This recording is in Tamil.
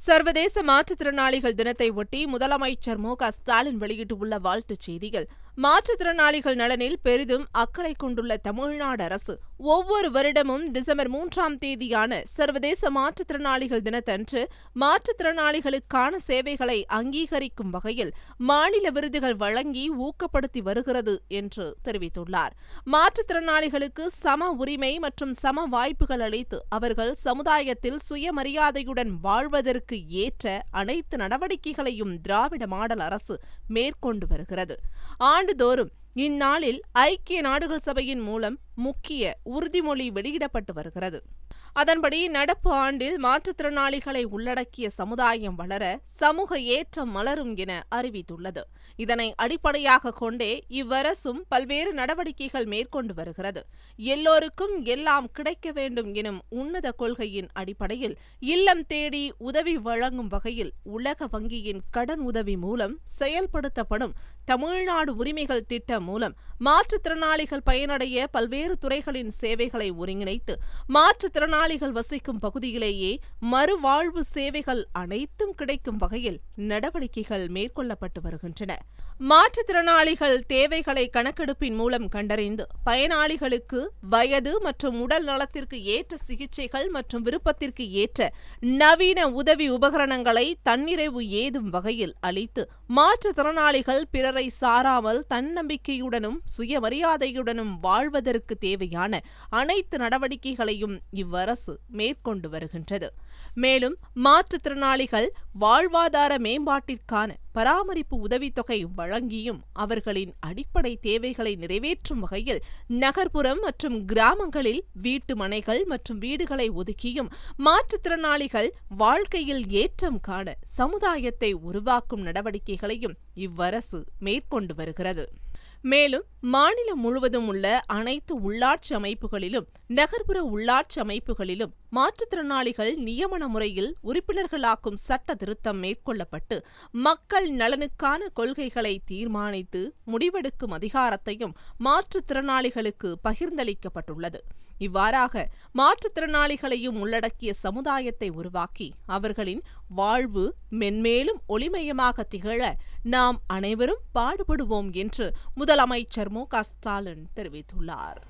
சர்வதேச மாற்றுத்திறனாளிகள் தினத்தை ஒட்டி முதலமைச்சர் மு.க.ஸ்டாலின் வெளியிட்டுள்ள வாழ்த்துச் செய்தியில், மாற்றுத்திறனாளிகள் நலனில் பெரிதும் அக்கறை கொண்டுள்ள தமிழ்நாடு அரசு ஒவ்வொரு வருடமும் டிசம்பர் 3ஆம் தேதியான சர்வதேச மாற்றுத்திறனாளிகள் தினத்தன்று மாற்றுத்திறனாளிகளுக்கான சேவைகளை அங்கீகரிக்கும் வகையில் மாநில விருதுகள் வழங்கி ஊக்கப்படுத்தி வருகிறது என்று தெரிவித்துள்ளார். மாற்றுத்திறனாளிகளுக்கு சம உரிமை மற்றும் சம வாய்ப்புகள் அளித்து அவர்கள் சமுதாயத்தில் சுயமரியாதையுடன் வாழ்வதற்கு ஏற்ற அனைத்து நடவடிக்கைகளையும் திராவிட மாடல் அரசு மேற்கொண்டு வருகிறது. ஆண்டுதோறும் இந்நாளில் ஐக்கிய நாடுகள் சபையின் மூலம் முக்கிய உறுதிமொழி வெளியிடப்பட்டு வருகிறது. அதன்படி நடப்பு ஆண்டில் மாற்றுத்திறனாளிகளை உள்ளடக்கிய சமுதாயம் வளர சமூக ஏற்றம் மலரும் என அறிவித்துள்ளது. இதனை அடிப்படையாக கொண்டே இவ்வரசும் பல்வேறு நடவடிக்கைகள் மேற்கொண்டு வருகிறது. எல்லோருக்கும் எல்லாம் கிடைக்க வேண்டும் எனும் உன்னத கொள்கையின் அடிப்படையில் இல்லம் தேடி உதவி வழங்கும் வகையில் உலக வங்கியின் கடன் உதவி மூலம் செயல்படுத்தப்படும் தமிழ்நாடு உரிமைகள் திட்டம் மூலம் மாற்றுத்திறனாளிகள் பயனடைய பல்வேறு துறைகளின் சேவைகளை ஒருங்கிணைத்து மாற்றுத்திறனாளிகள் வசிக்கும் பகுதியிலேயே மறுவாழ்வு சேவைகள் அனைத்தும் கிடைக்கும் வகையில் நடவடிக்கைகள் மேற்கொள்ளப்பட்டு வருகின்றன. மாற்றுத்திறனாளிகள் தேவைகளை கணக்கெடுப்பின் மூலம் கண்டறிந்து பயனாளிகளுக்கு வயது மற்றும் உடல் நலத்திற்கு ஏற்ற சிகிச்சைகள் மற்றும் விருப்பத்திற்கு ஏற்ற நவீன உதவி உபகரணங்களை தன்னிறைவு ஏதும் வகையில் அளித்து மாற்றுத்திறனாளிகள் பிறரை சாராமல் தன்னம்பிக்கையுடனும் சுயமரியாதையுடனும் வாழ்வதற்கு தேவையான அனைத்து நடவடிக்கைகளையும் இவ்வரசு மேற்கொண்டு வருகின்றது. மேலும் மாற்றுத்திறனாளிகள் வாழ்வாதார மேம்பாட்டிற்கான பராமரிப்பு உதவித்தொகை வழங்கியும் அவர்களின் அடிப்படை தேவைகளை நிறைவேற்றும் வகையில் நகர்ப்புறம் மற்றும் கிராமங்களில் வீட்டு மனைகள் மற்றும் வீடுகளை ஒதுக்கியும் மாற்றுத்திறனாளிகள் வாழ்க்கையில் ஏற்றம் காண சமுதாயத்தை உருவாக்கும் நடவடிக்கைகளையும் இவ்வரசு மேற்கொண்டு வருகிறது. மேலும் மாநிலம் முழுவதும் உள்ள அனைத்து உள்ளாட்சி அமைப்புகளிலும் நகர்ப்புற உள்ளாட்சி அமைப்புகளிலும் மாற்றுத்திறனாளிகள் நியமன முறையில் உறுப்பினர்களாக்கும் சட்ட திருத்தம் மேற்கொள்ளப்பட்டு மக்கள் நலனுக்கான கொள்கைகளை தீர்மானித்து முடிவெடுக்கும் அதிகாரத்தையும் மாற்றுத்திறனாளிகளுக்கு பகிர்ந்தளிக்கப்பட்டுள்ளது. இவ்வாறாக மாற்றுத்திறனாளிகளையும் உள்ளடக்கிய சமுதாயத்தை உருவாக்கி அவர்களின் வாழ்வு மென்மேலும் ஒளிமயமாக திகழ நாம் அனைவரும் பாடுபடுவோம் என்று முதலமைச்சர் மு.க.ஸ்டாலின் தெரிவித்துள்ளார்.